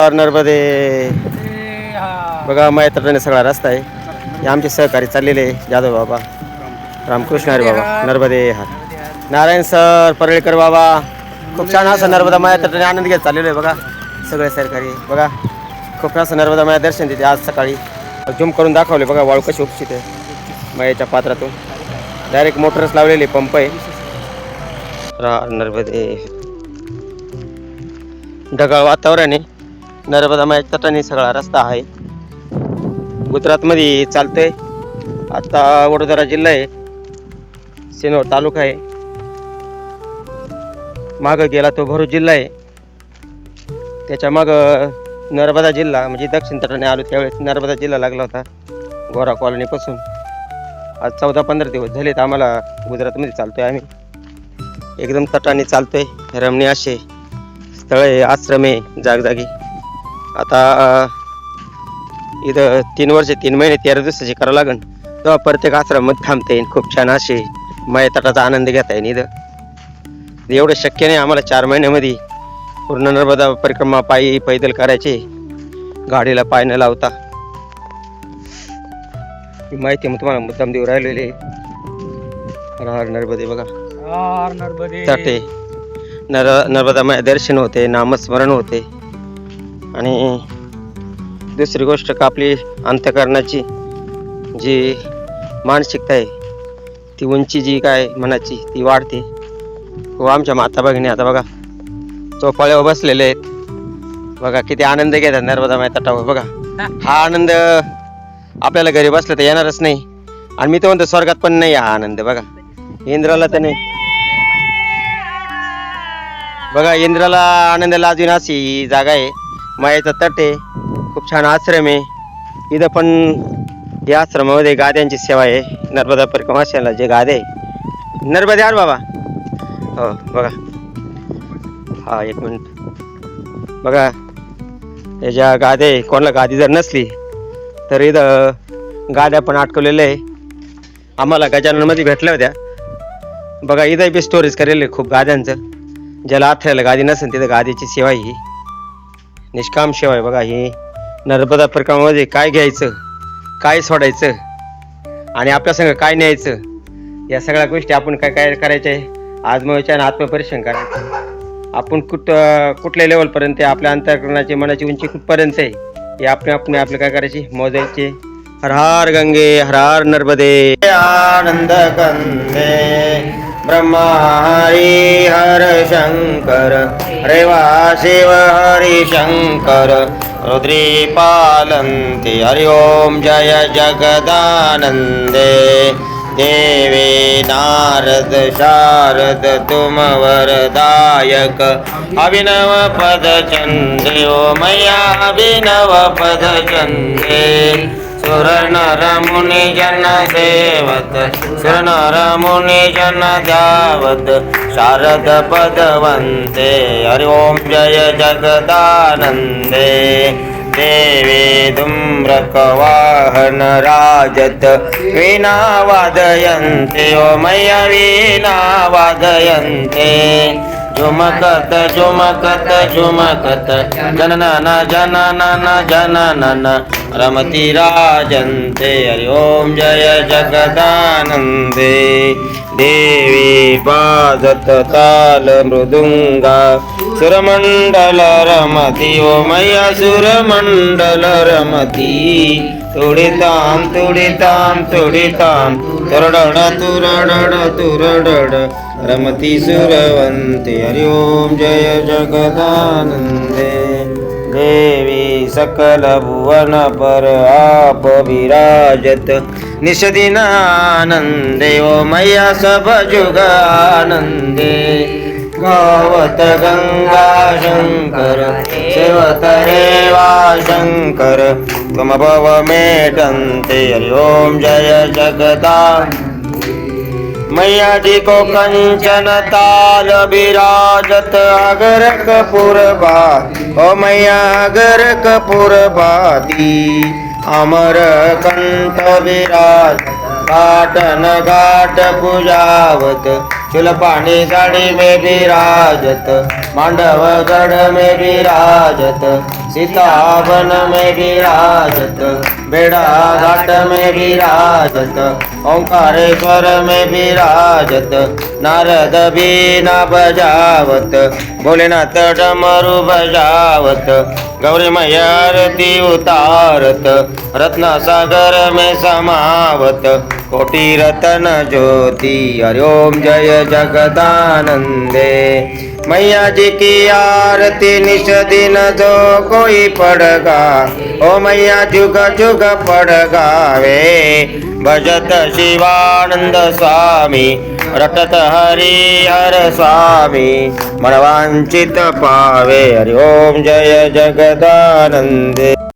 हर नर्मदे. बघा मायातटाने सगळा रस्ता आहे. हे आमचे सहकारी चाललेले आहे. जाधव बाबा, रामकृष्ण हरी बाबा, नर्मदे हर. नारायण सर, परळीकर बाबा, खूप छान असं नर्मदा मायातटाने आनंद घेत चाललेलो आहे. बघा सगळे सहकारी बघा, खूप असं नर्मदा माया दर्शन देते. आज सकाळी झूम करून दाखवले बघा, वाळू कशी उपस्थित आहे मायाच्या पात्रातून. डायरेक्ट मोटरच लावलेले, पंप आहे. नर्मदे. ढगाळ वातावरण आहे. नर्मदा मायाच्या तटाने सगळा रस्ता आहे. गुजरातमध्ये चालतोय. आता वडोदरा जिल्हा आहे, सिनोर तालुका आहे. मागं गेला तो भरूच जिल्हा आहे. त्याच्या मागं नर्मदा जिल्हा, म्हणजे दक्षिण तटाने आलो त्यावेळेस नर्मदा जिल्हा लागला होता गोरा कॉलनीपासून. आज 14-15 दिवस झालेत आम्हाला गुजरातमध्ये चालतोय आम्ही. एकदम तटाने चालतोय. रमणीय असे स्थळ आहे, आश्रम आहे जागजागी. आता इथं 3 वर्ष 3 महिने 13 दिवसाचे करावं लागेल, तेव्हा प्रत्येक आश्रमामध्ये थांबता येईल. खूप छान असे माया तटाचा आनंद घेता येईल. इथं एवढं शक्य नाही आम्हाला 4 महिन्यामध्ये पूर्ण नर्मदा परिक्रमा पायी पैदल करायचे, गाडीला पाय न लावता. ही माहिती मग तुम्हाला मुद्दाम देऊ राहिलेले. हर नर्मदे. बघा तटे नर्मदा माय दर्शन होते, नामस्मरण होते. आणि दुसरी गोष्ट का आपली अंतःकरणाची जी मानसिकता आहे, ती उंची जी काय मनाची ती वाढते. व आमच्या माता भगिनी आता बघा चौपाळ्यावर बसलेले आहेत. बघा किती आनंद घेतात नर्मदा माय तटावर. बघा हा आनंद आपल्याला घरी बसलं तर येणारच नाही. आणि मी तर म्हणतो स्वर्गात पण नाही हा आनंद. बघा इंद्राला तर नाही. बघा इंद्राला आनंद लाजून अशी जागा आहे. मायाचा तट आहे, खूप छान आश्रम आहे. इथं पण या आश्रमामध्ये गाद्यांची सेवा आहे. नर्मदा परिक्रमाला जे गादे आहे, नर्मदे यार बाबा. हो बघा, हा 1 मिनिट. बघा हे ज्या गाद्या आहे, कोणाला गादी जर नसली तर इथं गाद्या पण अटकवलेल्या आहे. आम्हाला गजाननमध्ये भेटल्या होत्या. बघा इथं बी स्टोरेज करेल आहे खूप गाद्यांचं. ज्याला आथऱ्याला गादी नसेल तिथं गादीची सेवा ही निष्काम सेवा आहे. बघा ही नर्मदा परिक्रमामध्ये काय घ्यायचं, काय सोडायचं आणि आपल्या संग काय न्यायचं, या सगळ्या गोष्टी आपण काय काय करायच्या आहे आजमावायच्या आणि आत्मपरीक्षण करायचं. आपण कुठल्या लेवलपर्यंत आपल्या अंतःकरणाची मनाची उंची कुठपर्यंत आहे हे आपण आपलं काय करायची मोजायचे. हर हर गंगे हर हर नर्मदे. आनंद कंदे ब्रह्मा हरी हर शंकर रेवा शिव हरि शंकर रुद्री पालन्ति. हरि ओम जय जगदानंदे. देवे नारद शारद तुम वरदायक. अभिनव पद चंदे ओ मैया अभिनव पद चंदे. सुर नर मुनि जन सेवत, सुर नर मुनि जन ध्यावत. शारद पदवन्ते. हरि ओम जय जगदानंदे. देवी धूम्रक वाहन राजत वीणा वादयन्ते. ओ मैया वीणा वादयन्ते. झुमकत झुमकत झुमकत जननन जननन जननन रमति राजन्ते. हरि ओम जय जगदानंदे. देवी बाजत ताल मृदुंगा सुरमंडल रमति. ओ मैया सुरमंडल रमति. तुडिताम तुडिताम तुडिताम तुरडड तुरडड तुरडड रमति सुरवन्ते. हरि ओम जय जगदानंदे. देवी सकल भुवन पर आप विराजत निषदिन आनंदे. ओ मैया सब जुग आनंदे. गावत गंगा शंकर सेवत रेवा शंकर तुम भव मेटन्ते. हरि ओम जय जगदा. मैया जी को कंचन ताल विराजत अगर कपूर बात. ओ मैया अगर कपूर बाती. अमर कंठ विराज घाटन घाट पुजावत. चुल पाणी साड़ी में विराजत. मांडव गढ़ में विराजत, सीतावन में विराजत, बेड़ा घाट में विराजत, ओंकारेश्वर में विराजत, नारद बीना बजावत, भोलेनाथ डमरू बजावत, गौरी मैया आरती उतारत, रत्न सागर में समावत, कोटि रतन ज्योति, हरि ओम जय जगदानंदे। मैया जी की आरती निश दिन जो कोई पढ़गा, ओ मैया जुग जुग पढ़ गावे, भजत शिवानंद स्वामी, रटत हरि हर स्वामी, मनवांचित पावे, हरि ओम जय जगदानंदे।